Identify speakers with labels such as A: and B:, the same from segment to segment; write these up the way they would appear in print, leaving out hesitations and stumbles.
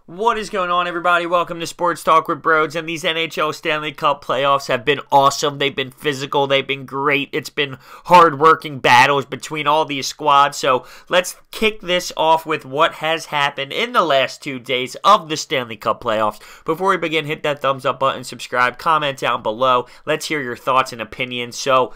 A: What is going on, everybody? Welcome to Sports Talk with Broads, and these NHL Stanley Cup playoffs have been awesome. They've been physical. They've been great. It's been hard-working battles between all these squads. So let's kick this off with what has happened in the last 2 days of the Stanley Cup playoffs. Before we begin, hit that thumbs up button, subscribe, comment down below. Let's hear your thoughts and opinions. So,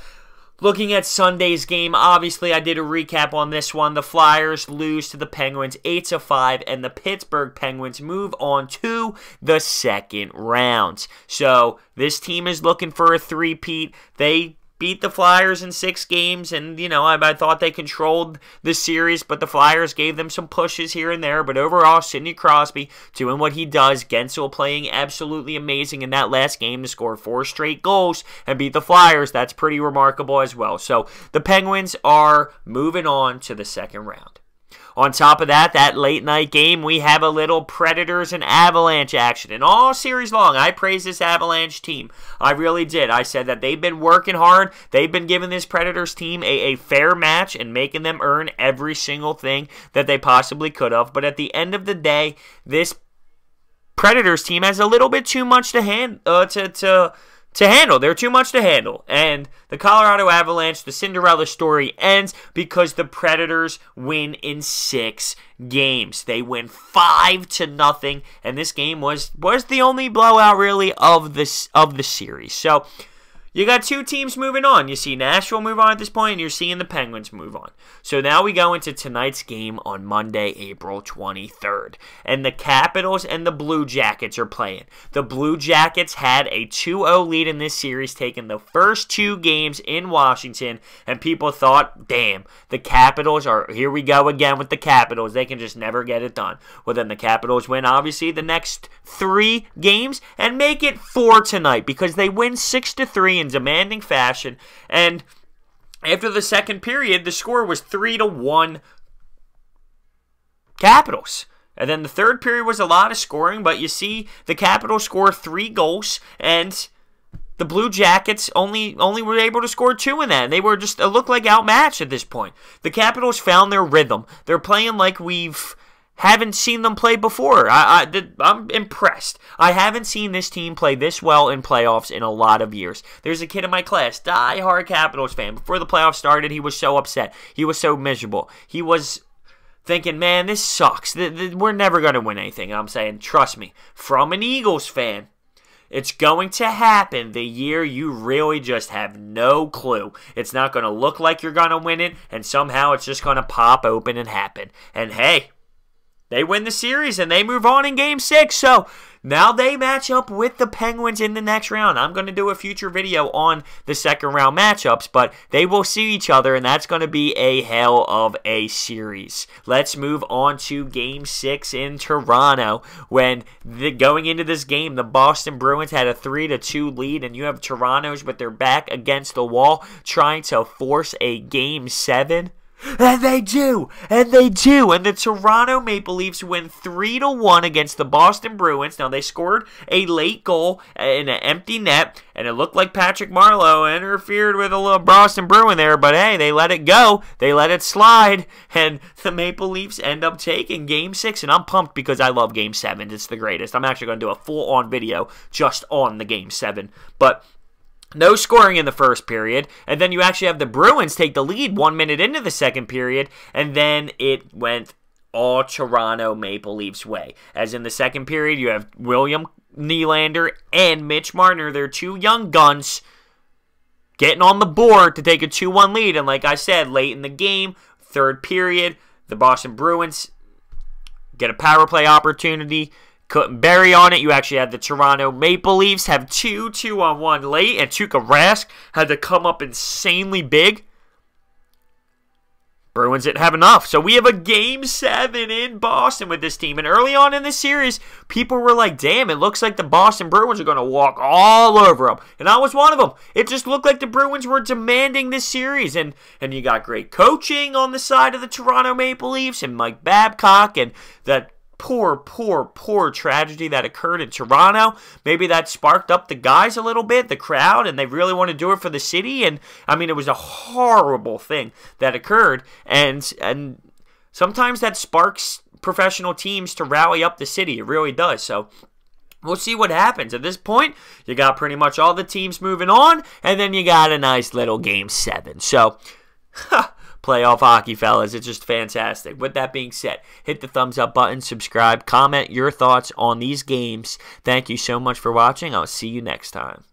A: looking at Sunday's game, obviously I did a recap on this one. The Flyers lose to the Penguins 8-5, and the Pittsburgh Penguins move on to the second round. So this team is looking for a three-peat. They beat the Flyers in 6 games, and, I thought they controlled the series, but the Flyers gave them some pushes here and there. But overall, Sidney Crosby doing what he does. Gensel playing absolutely amazing in that last game to score 4 straight goals and beat the Flyers. That's pretty remarkable as well. So the Penguins are moving on to the second round. On top of that late night game, we have a little Predators and Avalanche action. And all series long, I praised this Avalanche team. I really did. I said that they've been working hard. They've been giving this Predators team a fair match and making them earn every single thing that they possibly could have. But at the end of the day, this Predators team has a little bit too much to handle. They're too much to handle. And the Colorado Avalanche, the Cinderella story ends because the Predators win in 6 games. They win 5-0, and this game was the only blowout really of the series. So you got 2 teams moving on. You see Nashville move on at this point, and you're seeing the Penguins move on. So now we go into tonight's game on Monday, April 23rd. And the Capitals and the Blue Jackets are playing. The Blue Jackets had a 2-0 lead in this series, taking the first 2 games in Washington, and people thought, damn, the Capitals here we go again with the Capitals. They can just never get it done. Well, then the Capitals win, obviously, the next 3 games and make it 4 tonight because they win 6-3 in demanding fashion. And after the second period, the score was 3-1 Capitals. And then the third period was a lot of scoring, but you see the Capitals score 3 goals, and the Blue Jackets only were able to score 2 in that. And they were just looked like outmatched at this point. The Capitals found their rhythm. They're playing like haven't seen them play before. I'm impressed. I haven't seen this team play this well in playoffs in a lot of years. There's a kid in my class, die-hard Capitals fan. Before the playoffs started, he was so upset. He was so miserable. He was thinking, man, this sucks. We're never going to win anything. And I'm saying, trust me, from an Eagles fan, it's going to happen the year you really just have no clue. It's not going to look like you're going to win it, and somehow it's just going to pop open and happen. And hey, they win the series, and they move on in Game 6. So now they match up with the Penguins in the next round. I'm going to do a future video on the second round matchups, but they will see each other, and that's going to be a hell of a series. Let's move on to Game 6 in Toronto. When going into this game, the Boston Bruins had a 3-2 lead, and you have Toronto's with their back against the wall trying to force a Game 7. And they do! And the Toronto Maple Leafs win 3-1 against the Boston Bruins. Now, they scored a late goal in an empty net, and it looked like Patrick Marleau interfered with a little Boston Bruin there, but hey, they let it go. They let it slide, and the Maple Leafs end up taking Game 6, and I'm pumped because I love Game 7. It's the greatest. I'm actually going to do a full-on video just on the Game 7, but no scoring in the first period, and then you actually have the Bruins take the lead 1 minute into the second period, and then it went all Toronto Maple Leafs way. As in the second period, you have William Nylander and Mitch Marner, their 2 young guns, getting on the board to take a 2-1 lead, and like I said, late in the game, third period, the Boston Bruins get a power play opportunity, couldn't bury on it. You actually had the Toronto Maple Leafs have 2-on-1 late, and Tuukka Rask had to come up insanely big. Bruins didn't have enough. So we have a Game 7 in Boston with this team. And early on in the series, people were like, damn, it looks like the Boston Bruins are going to walk all over them. And I was one of them. It just looked like the Bruins were demanding this series. And you got great coaching on the side of the Toronto Maple Leafs and Mike Babcock and that poor tragedy that occurred in Toronto. Maybe that sparked up the guys a little bit, the crowd, and they really want to do it for the city. And I mean, it was a horrible thing that occurred, and sometimes that sparks professional teams to rally up the city. It really does. So we'll see what happens. At this point, you got pretty much all the teams moving on, and then you got a nice little Game 7. So, playoff hockey, fellas. It's just fantastic. With that being said, hit the thumbs up button, subscribe, comment your thoughts on these games. Thank you so much for watching. I'll see you next time.